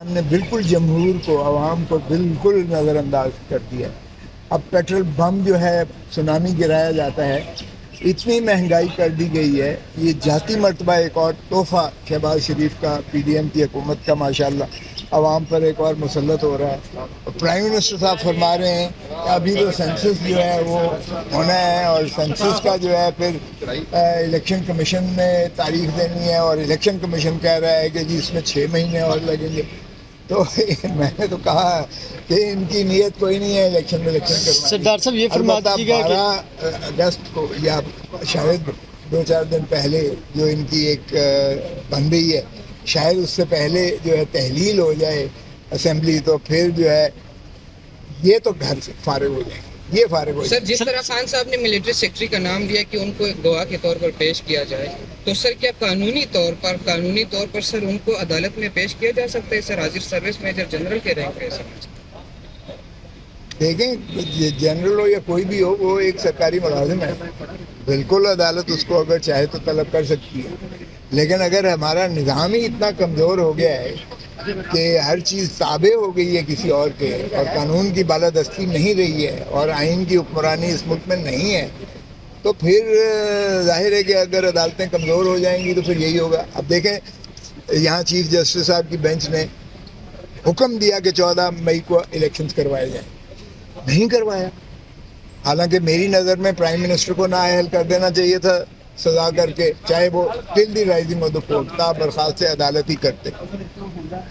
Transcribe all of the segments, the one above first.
نے بالکل جمہور کو، عوام کو بالکل نظر انداز کر دیا. اب پیٹرول بم جو ہے سونامی گرایا جاتا ہے، اتنی مہنگائی کر دی گئی ہے. یہ ذاتی مرتبہ ایک اور تحفہ شہباز شریف کا، پی ڈی ایم کی حکومت کا ماشاءاللہ عوام پر ایک اور مسلط ہو رہا ہے. پرائم منسٹر صاحب فرما رہے ہیں کہ ابھی تو سینسس جو ہے وہ ہونا ہے، اور سینسس کا جو ہے پھر الیکشن کمیشن نے تاریخ دینی ہے، اور الیکشن کمیشن کہہ رہا ہے کہ جی اس میں 6 مہینے اور لگیں گے. تو میں نے تو کہا کہ ان کی نیت کوئی نہیں ہے الیکشن میں الیکشن کرنا. سردار صاحب یہ فرما دیجیے گا کہ 12 اگست کو یا شاید 2-4 دن پہلے جو ان کی ایک بن رہی ہے، شاید اس سے پہلے جو ہے تحلیل ہو جائے اسمبلی، تو پھر جو ہے یہ تو گھر سے فارغ ہو جائیں گے. یہ فارغ ہو جائیں سر، جس طرح خان صاحب نے ملٹری سیکرٹری کا نام لیا کہ ان کو ایک گواہ کے طور پر پیش کیا جائے، تو سر کیا قانونی طور پر سر ان کو عدالت میں پیش کیا جا سکتا ہے؟ سر حاضر سروس میجر جنرل کے رینک پہ سر. دیکھیں، جنرل ہو یا کوئی بھی ہو، وہ ایک سرکاری ملازم ہے. بالکل عدالت اس کو اگر چاہے تو طلب کر سکتی ہے. لیکن اگر ہمارا نظام ہی اتنا کمزور ہو گیا ہے کہ ہر چیز تابع ہو گئی ہے کسی اور کے، اور قانون کی بالادستی نہیں رہی ہے، اور آئین کی حکمرانی اس ملک میں نہیں ہے، تو پھر ظاہر ہے کہ اگر عدالتیں کمزور ہو جائیں گی تو پھر یہی ہوگا. اب دیکھیں، یہاں چیف جسٹس صاحب کی بینچ نے حکم دیا کہ 14 مئی کو الیکشنز کروائے جائیں. نہیں کروایا. حالانکہ میری نظر میں پرائم منسٹر کو نااہل کر دینا چاہیے تھا سزا کر کے، چاہے وہ ٹل دی رائزنگ آف دی کوٹ تا برخاست عدالت ہی کرتے،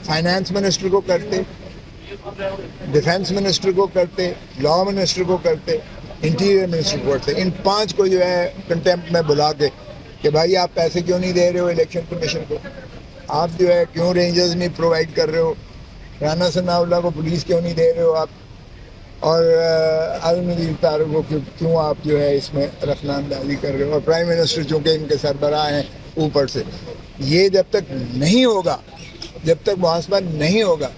فائنانس منسٹر کو کرتے، ڈیفنس منسٹر کو کرتے، لا منسٹر کو کرتے، انٹیریئر منسٹر کو کرتے. ان 5 کو جو ہے کنٹیمپٹ میں بلا کے کہ بھائی آپ پیسے کیوں نہیں دے رہے ہو الیکشن کمیشن کو، آپ جو ہے کیوں رینجرز نہیں پرووائڈ کر رہے ہو، رانا ثناء اللہ کو پولیس کیوں نہیں دے رہے ہو آپ، اور عالم تارک کو کیوں آپ جو ہے اس میں رخنہ اندازی کر رہے ہو. اور پرائم منسٹر چونکہ ان کے سربراہ ہیں اوپر سے. یہ جب تک نہیں ہوگا، جب تک محاسبہ نہیں ہوگا،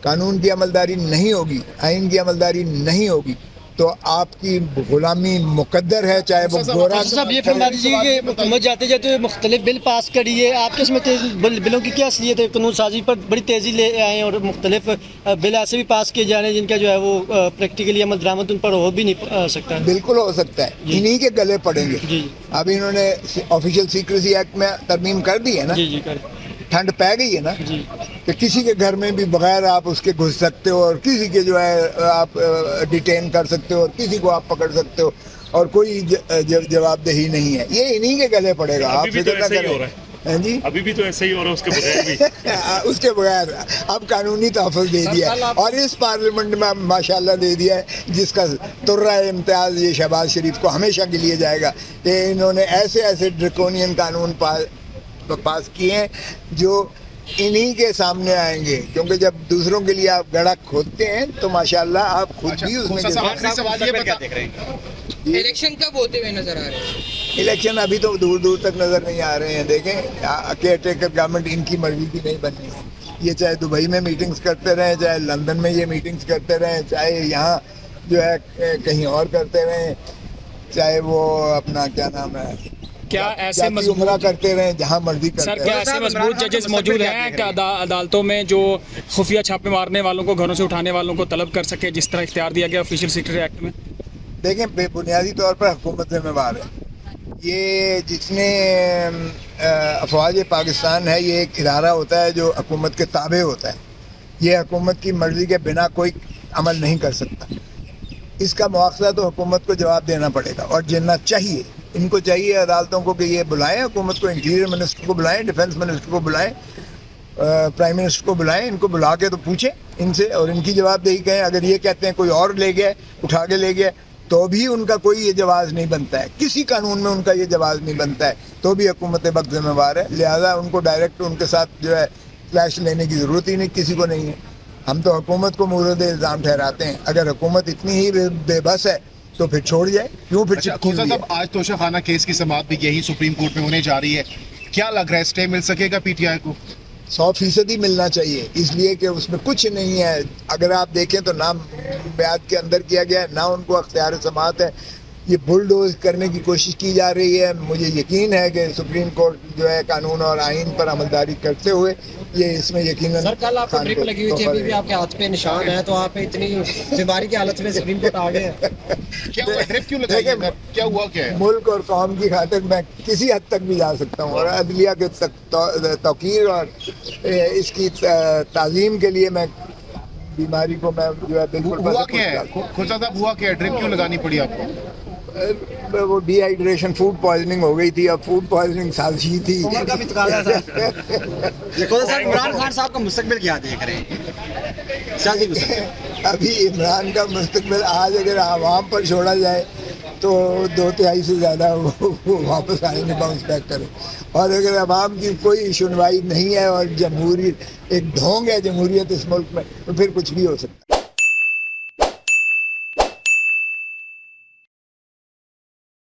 قانون کی عملداری نہیں ہوگی، آئین کی عملداری نہیں ہوگی، تو آپ کی غلامی مقدر ہے، چاہے وہ گورا. صاحب یہ فرما دیجیے کہ حکومت جاتے جاتے مختلف بل پاس کری ہے، آپ کے اس میں بلوں کی کیا اصلیت ہے؟ قانون سازی پر بڑی تیزی لے آئے ہیں، اور مختلف بل ایسے بھی پاس کیے جا رہے ہیں جن کا جو ہے وہ پریکٹیکلی عمل درآمد ان پر ہو بھی نہیں سکتا. بالکل ہو سکتا ہے، انہی کے گلے پڑیں گے. جی اب انہوں نے آفیشیل سیکریسی ایکٹ میں ترمیم کر دی ہے نا، جی کر ٹھنڈ پہ گئی ہے نا، جی کہ کسی کے گھر میں بھی بغیر آپ اس کے گھس سکتے ہو، اور کسی کے جو ہے آپ ڈیٹین کر سکتے ہو، اور کسی کو آپ پکڑ سکتے ہو، اور کوئی جواب دہی نہیں ہے. یہ انہی کے گلے پڑے گا، آپ فکر نہ کریں. جی ابھی بھی تو ایسا ہی ہو رہا ہے، اس کے بغیر بھی اس کے بغیر اب قانونی تحفظ دے دیا ہے، اور اس پارلیمنٹ میں ماشاءاللہ دے دیا ہے، جس کا ترہ امتیاز یہ شہباز شریف کو ہمیشہ کے لیے جائے گا کہ انہوں نے ایسے ڈریکونین قانون پاس کیے ہیں جو انہی کے سامنے آئیں گے. کیونکہ جب دوسروں کے لیے آپ گڑھا کھودتے ہیں تو ماشاءاللہ آپ خود بھی اس میں. الیکشن کب ہوتے ہوئے نظر آ رہے ہیں؟ الیکشن ابھی تو دور دور تک نظر نہیں آ رہے ہیں. دیکھیں، کیئر ٹیکر گورنمنٹ ان کی مرضی کی نہیں بننی ہے. یہ چاہے دبئی میں میٹنگز کرتے رہیں، چاہے لندن میں یہ میٹنگز کرتے رہیں، چاہے یہاں جو ہے کہیں اور کرتے رہیں، چاہے وہ اپنا کیا نام ہے کیا ایسے عمرہ کرتے رہیں، جہاں مرضی کرتے سر رہیں. کیا ایسے مضبوط ججز موجود ہیں کہ عدالتوں میں جو خفیہ چھاپے مارنے والوں کو، گھروں سے اٹھانے والوں کو طلب کر سکے، جس طرح اختیار دیا گیا آفیشیل سیکریٹری ایکٹ میں؟ دیکھیں، بے بنیادی طور پر حکومت ذمہ وار ہے. یہ جتنے افواج پاکستان ہے، یہ ایک ادارہ ہوتا ہے جو حکومت کے تابع ہوتا ہے. یہ حکومت کی مرضی کے بنا کوئی عمل نہیں کر سکتا. اس کا مواخذہ تو حکومت کو جواب دینا پڑے گا، اور دینا چاہیے. ان کو چاہیے عدالتوں کو کہ یہ بلائیں حکومت کو، انٹیریئر منسٹر کو بلائیں، ڈیفنس منسٹر کو بلائیں، پرائم منسٹر کو بلائیں. ان کو بلا کے تو پوچھیں ان سے، اور ان کی جواب دہی کہیں. اگر یہ کہتے ہیں کوئی اور لے گیا، اٹھا کے لے گیا، تو بھی ان کا کوئی یہ جواز نہیں بنتا ہے. کسی قانون میں ان کا یہ جواز نہیں بنتا ہے. تو بھی حکومت وقت ذمہ وار ہے. لہذا ان کو ڈائریکٹ ان کے ساتھ جو ہے کلیش لینے کی ضرورت ہی نہیں، کسی کو نہیں ہے. ہم تو حکومت کو مورد الزام ٹھہراتے ہیں. اگر حکومت اتنی ہی بے بس ہے تو پھر چھوڑ جائے، کیوں پھر چپکی ہوئی ہے. آج توشہ خانہ کیس کی سماعت بھی یہی سپریم کورٹ میں ہونے جا رہی ہے. کیا لگ رہا ہے اسٹے مل سکے گا پی ٹی آئی کو؟ 100% ملنا چاہیے، اس لیے کہ اس میں کچھ نہیں ہے. اگر آپ دیکھیں تو نہ بیعت کے اندر کیا گیا ہے، نہ ان کو اختیار سماعت ہے. یہ بلڈوز کرنے کی کوشش کی جا رہی ہے. مجھے یقین ہے کہ سپریم کورٹ جو ہے قانون اور آئین پر عملداری کرتے ہوئے یہ اس میں یقیناً سر کل آپ کو خان ڈرپ لگی ہوئی تھی تحفہ ابھی بھی رہے گا۔ آپ کے ہاتھ پہ نشان ہے تو آپ اتنی بیماری کی حالت میں سپریم کورٹ آ گئے ہیں. کیا ہوا ڈرپ کیوں لگائی ہے دیکھیں، کیا ہوا کیا ہے ملک اور قوم کی خاطر میں کسی حد تک بھی جا سکتا ہوں، اور عدلیہ کے توقیر اور اس کی تعظیم کے لیے میں بیماری کو میں جو ہے بالکل ہوا کیا ہے کھوسا صاحب ہوا کیا ہے ڈرپ کیوں لگانی پڑی آپ کو وہ ڈی ہائیڈریشن فوڈ پوائزننگ ہو گئی تھی. اب فوڈ پوائزننگ سازی تھی. عمر کا بھی تقاضا تھا. دیکھو سر عمران خان صاحب کا مستقبل کیا دیکھ رہے ہیں سیاسی مستقبل؟ ابھی عمران کا مستقبل آج اگر عوام پر چھوڑا جائے تو 2/3 سے زیادہ وہ واپس آئیں گے باؤنس بیک کریں، اور اگر عوام کی کوئی سنوائی نہیں ہے اور جمہوری ایک ڈھونگ ہے جمہوریت اس ملک میں تو پھر کچھ بھی ہو سکتا ہے.